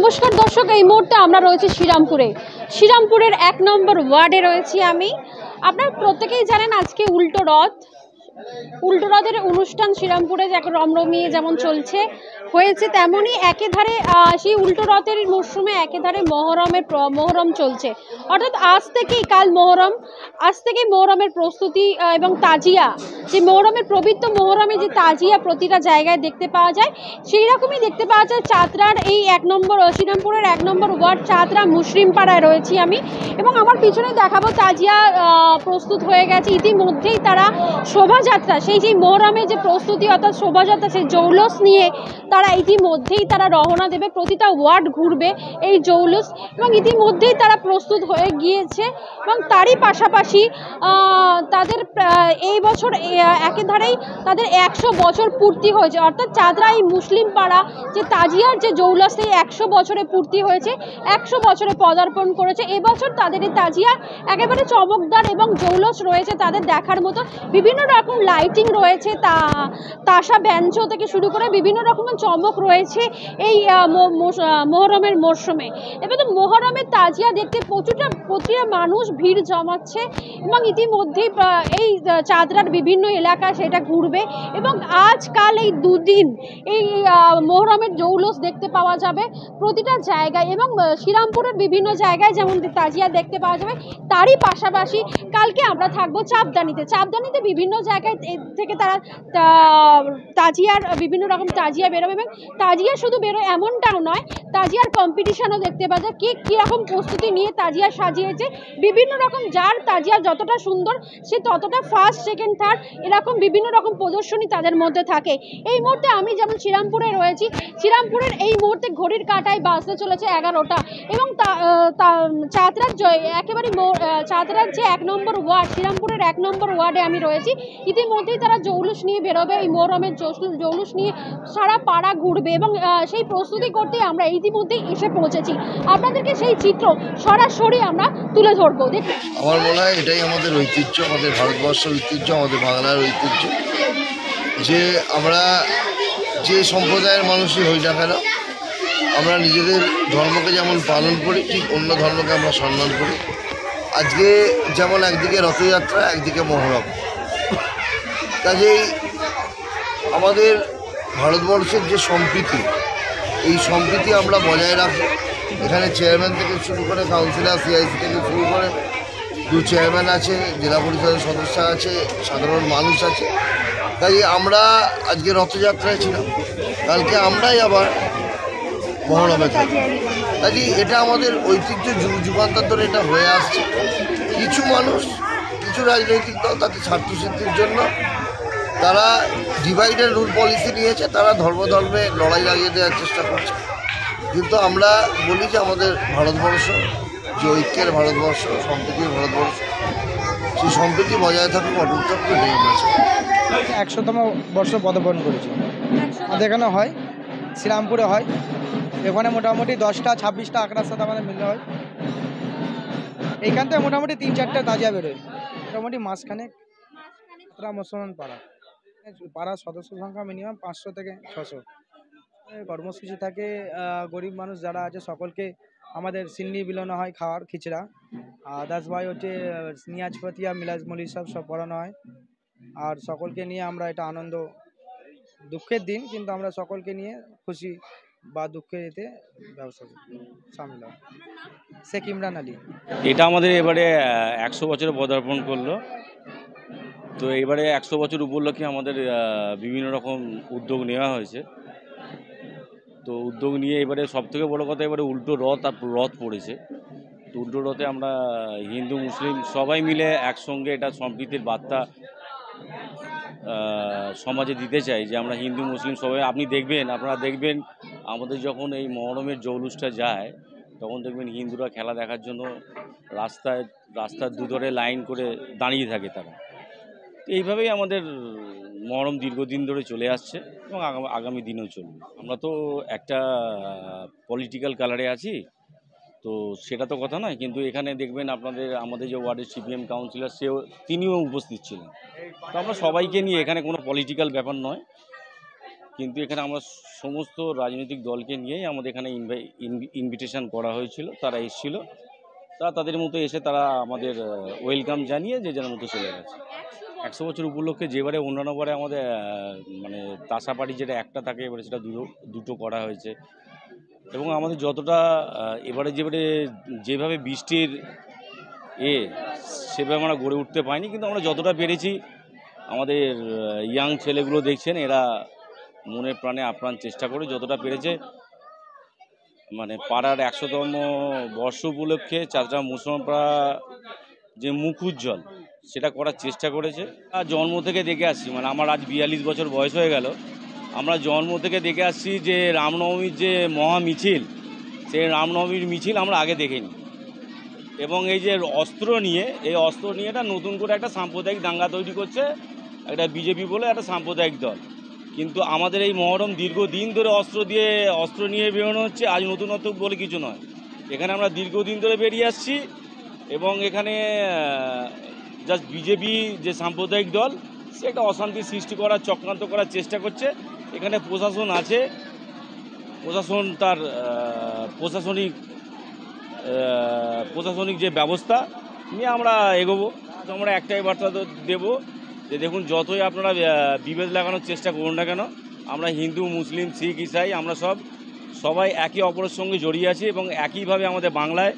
নমস্কার দর্শক, এই মুহূর্তে আমরা রয়েছি শ্রীরামপুরের 1 নম্বর ওয়ার্ডে রয়েছি আমি। আপনারা প্রত্যেকেই জানেন আজকে উল্টো রথের অনুষ্ঠান শ্রীরামপুরে রমরমিয়ে যেমন হয়েছে তেমনই একেধারে সেই উল্টো রথের মরশুমে একেধারে মহরম চলছে। অর্থাৎ আজ থেকেই মহরমের প্রস্তুতি এবং তাজিয়া, যে মহরমের পবিত্র মহরমে যে তাজিয়া প্রতিটা জায়গায় দেখতে পাওয়া যায়, সেই রকমই দেখতে পাওয়া যায় চাতরার এই শ্রীরামপুরের 1 নম্বর ওয়ার্ড চাতরা মুসলিম পাড়ায় রয়েছি আমি। এবং আমার পিছনে দেখাবো তাজিয়া প্রস্তুত হয়ে গেছে ইতিমধ্যেই। তারা শোভাযাত্রা, সেই যে মহরমের যে প্রস্তুতি অর্থাৎ শোভাযাত্রা, সেই জৌলুস নিয়ে তারা ইতিমধ্যেই রওনা দেবে, প্রতিটা ওয়ার্ড ঘুরবে এই জৌলুস, এবং ইতিমধ্যেই তারা প্রস্তুত হয়ে গিয়েছে। এবং তারই পাশাপাশি তাদের এই বছর একেধারেই তাদের 100 বছর পূর্তি হয়েছে। অর্থাৎ চাতরা এই মুসলিম পাড়া যে তাজিয়ার যে জৌলুস, এই 100 বছরে পূর্তি হয়েছে, 100 বছরে পদার্পণ করেছে। এবছর তাদের এই তাজিয়া একেবারে চমকদার এবং জৌলুস রয়েছে তাদের দেখার মতো। বিভিন্ন রকম লাইটিং রয়েছে, তাসা ব্যঞ্জ থেকে শুরু করে বিভিন্ন রকমের চমক রয়েছে এই মহরমের মরশুমে। এবার তো মহরমের তাজিয়া দেখতে প্রতিটা মানুষ ভিড় জমাচ্ছে, এবং ইতিমধ্যেই এই চাতরার বিভিন্ন এলাকা সেটা ঘুরবে। এবং আজকাল এই দুদিন এই মহরমের জৌলুস দেখতে পাওয়া যাবে প্রতিটা জায়গায়, এবং শ্রীরামপুরের বিভিন্ন জায়গায় যেমন তাজিয়া দেখতে পাওয়া যাবে। তারই পাশাপাশি কালকে আমরা থাকবো চাপদানিতে বিভিন্ন জায়গায় থেকে তারা তাজিয়ার বিভিন্ন রকম তাজিয়া বেরোবে, এবং তাজিয়া শুধু বেরোয় এমনটাও নয়, তাজিয়ার কম্পিটিশনও দেখতে পাওয়া যায়। কীরকম প্রস্তুতি নিয়ে তাজিয়া সাজিয়েছে, বিভিন্ন রকম যার তাজিয়া যতটা সুন্দর সে ততটা ফার্স্ট সেকেন্ড থার্ড এরকম বিভিন্ন রকম প্রদর্শনী তাদের মধ্যে থাকে। এই মুহূর্তে আমি যেমন শ্রীরামপুরে রয়েছি, শ্রীরামপুরের এই মুহূর্তে ঘড়ির কাঁটায় বাজতে চলেছে 11টা, এবং চাতরার যে 1 নম্বর ওয়ার্ড, শ্রীরামপুরের 1 নম্বর ওয়ার্ডে আমি রয়েছি। ইতিমধ্যেই তারা জৌলুস নিয়ে বেরোবে, এই মহরমের জৌলুস নিয়ে সারা পাড়া ঘুরবে, এবং সেই প্রস্তুতি করতেই আমরা ইতিমধ্যেই এসে পৌঁছেছি। আপনাদেরকে সেই চিত্র সরাসরি আমরা তুলে ধরবো। দেখুন, আমার মনে হয় এটাই আমাদের ঐতিহ্য, আমাদের ভারতবর্ষের ঐতিহ্য, আমাদের বাংলার ঐতিহ্য, যে আমরা যে সম্প্রদায়ের মানুষই হই না কেন, আমরা নিজেদের ধর্মকে যেমন পালন করি, ঠিক অন্য ধর্মকে আমরা সম্মান করি। আজকে যেমন একদিকে রথযাত্রা, একদিকে মহরম, কাজেই আমাদের ভারতবর্ষের যে সম্প্রীতি, এই সম্প্রীতি আমরা বজায় রাখি। এখানে চেয়ারম্যান থেকে শুরু করে কাউন্সিলর, সিআইসি থেকে শুরু করে 2 চেয়ারম্যান আছে, জেলা পরিষদের সদস্য আছে, সাধারণ মানুষ আছে। তাই আমরা আজকে রথযাত্রায় ছিলাম, কালকে আমরাই আবার মহরমে থাকি। কাজে এটা আমাদের ঐতিহ্য, যুগান্তর ধরে এটা হয়ে আসছে। কিছু মানুষ, কিছু রাজনৈতিক দল তাদের স্বার্থসিদ্ধির জন্য তারা ডিভাইডেড রুল পলিসি নিয়েছে, তারা ধর্মে লড়াই লাগিয়ে দেওয়ার চেষ্টা করছে। কিন্তু আমরা বলি যে আমাদের ভারতবর্ষ যে ঐক্যের ভারতবর্ষ, সম্প্রীতির ভারতবর্ষ, সেই সম্প্রীতি বজায় থাকুক, অটুট থাকুক, এটাই আমরা চাই। 100তম বর্ষ পদার্পণ করেছি আমাদের এখানে হয়, শ্রীরামপুরে হয়। এখানে মোটামুটি 10টা 26টা আখড়ার সাথে আমাদের মিলে হয়। এইখান থেকে মোটামুটি 3-4টা তাজিয়া বেরোয়। মোটামুটি মাঝখানে মুসলমান পাড়ার সদস্য সংখ্যা মিনিমাম 500 থেকে 600। কর্মসূচি থাকে, গরিব মানুষ যারা আছে সকলকে আমাদের সিন্নি বিলানো হয়, খাওয়ার খিচড়া, 10 ভাই হচ্ছে নিয়াজ ফতিয়া, মিলাজ মলি সব পড়ানো হয়। আর সকলকে নিয়ে আমরা এটা আনন্দ, দুঃখের দিন, কিন্তু আমরা সকলকে নিয়ে খুশি বা দুঃখে এতে ব্যবস্থা সামিল হয়। শেখ ইমরান আলী। এটা আমাদের এবারে 100 বছরে পদার্পণ করলো। তো এবারে 100 বছর উপলক্ষে আমাদের বিভিন্ন রকম উদ্যোগ নেওয়া হয়েছে। তো উদ্যোগ নিয়ে এবারে সবথেকে বড় কথা, এবারে উল্টো রথ পড়েছে। তো উল্টো রথে আমরা হিন্দু মুসলিম সবাই মিলে একসঙ্গে এটা সম্প্রীতির বার্তা সমাজে দিতে চাই, যে আমরা হিন্দু মুসলিম সবাই। আপনারা দেখবেন আমাদের যখন এই মহরমের জৌলুসটা যায়, তখন দেখবেন হিন্দুরা খেলা দেখার জন্য রাস্তার দুধারে লাইন করে দাঁড়িয়ে থাকে তারা। এইভাবেই আমাদের মহরম দীর্ঘদিন ধরে চলে আসছে, এবং আগামী দিনেও চলবে। আমরা তো একটা পলিটিক্যাল কালারে আছি, তো সেটা তো কথা নয়, কিন্তু এখানে দেখবেন আমাদের যে ওয়ার্ডের সিপিএম কাউন্সিলর, তিনিও উপস্থিত ছিলেন। তো আমরা সবাইকে নিয়ে, এখানে কোনো পলিটিক্যাল ব্যাপার নয়, কিন্তু এখানে আমরা সমস্ত রাজনৈতিক দলকে নিয়েই আমাদের এখানে ইনভিটেশন করা হয়েছিল, তারা এসেছিল, তাদের মতো এসে তারা আমাদের ওয়েলকাম জানিয়ে যে যার মতো চলে গেছে। 100 বছর উপলক্ষে যেবারে অন্যান্য বারে আমাদের মানে তাসা পার্টি যেটা একটা থাকে, এবারে সেটা দুটো করা হয়েছে। এবং আমাদের যতটা এবারে যেভাবে বৃষ্টির সেভাবে আমরা গড়ে উঠতে পারিনি, কিন্তু আমরা যতটা পেরেছি আমাদের ইয়াং ছেলেগুলো দেখছেন, এরা মনে প্রাণে আপ্রাণ চেষ্টা করে যতটা পেরেছে। মানে পাড়ার 100তম বর্ষ উপলক্ষে চাচরা মুসলমানপাড়া যে মুখ উজ্জ্বল সেটা করার চেষ্টা করেছে। আর জন্ম থেকে দেখে আসছি, মানে আমার আজ 42 বছর বয়স হয়ে গেল, আমরা জন্ম থেকে দেখে আসছি যে রামনবমীর যে মহা মিছিল, সেই রামনবমীর মিছিল আমরা আগে দেখিনি। এবং এই যে অস্ত্র নিয়ে এটা নতুন করে একটা সাম্প্রদায়িক দাঙ্গা তৈরি করছে একটা বিজেপি বলে একটা সাম্প্রদায়িক দল। কিন্তু আমাদের এই মহরম দীর্ঘদিন ধরে অস্ত্র নিয়ে বেরোনো হচ্ছে, আজ নতুনত্ব বলে কিছু নয়। এখানে আমরা দীর্ঘদিন ধরে বেরিয়ে আসছি এবং এখানে জাস্ট বিজেপি যে সাম্প্রদায়িক দল সে একটা অশান্তি সৃষ্টি করার চক্রান্ত করার চেষ্টা করছে। এখানে প্রশাসন আছে, প্রশাসন তার প্রশাসনিক যে ব্যবস্থা নিয়ে আমরা এগোবো। আমরা একটাই বার্তা দেবো যে দেখুন, যতই আপনারা বিভেদ লাগানোর চেষ্টা করুন না কেন, আমরা হিন্দু, মুসলিম, শিখ, ইসাই আমরা সবাই একে অপরের সঙ্গে জড়িয়ে আছি এবং একইভাবে আমাদের বাংলায়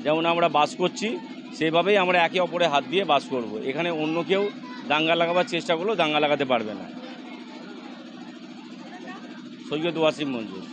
যেমন আমরা বাস করছি সেইভাবেই আমরা একে অপরের হাত দিয়ে বাস করব। এখানে অন্য কেউ দাঙ্গা লাগাবার চেষ্টা করলেও দাঙ্গা লাগাতে পারবে না। সৈয়দ ওয়াসিম মঞ্জুর।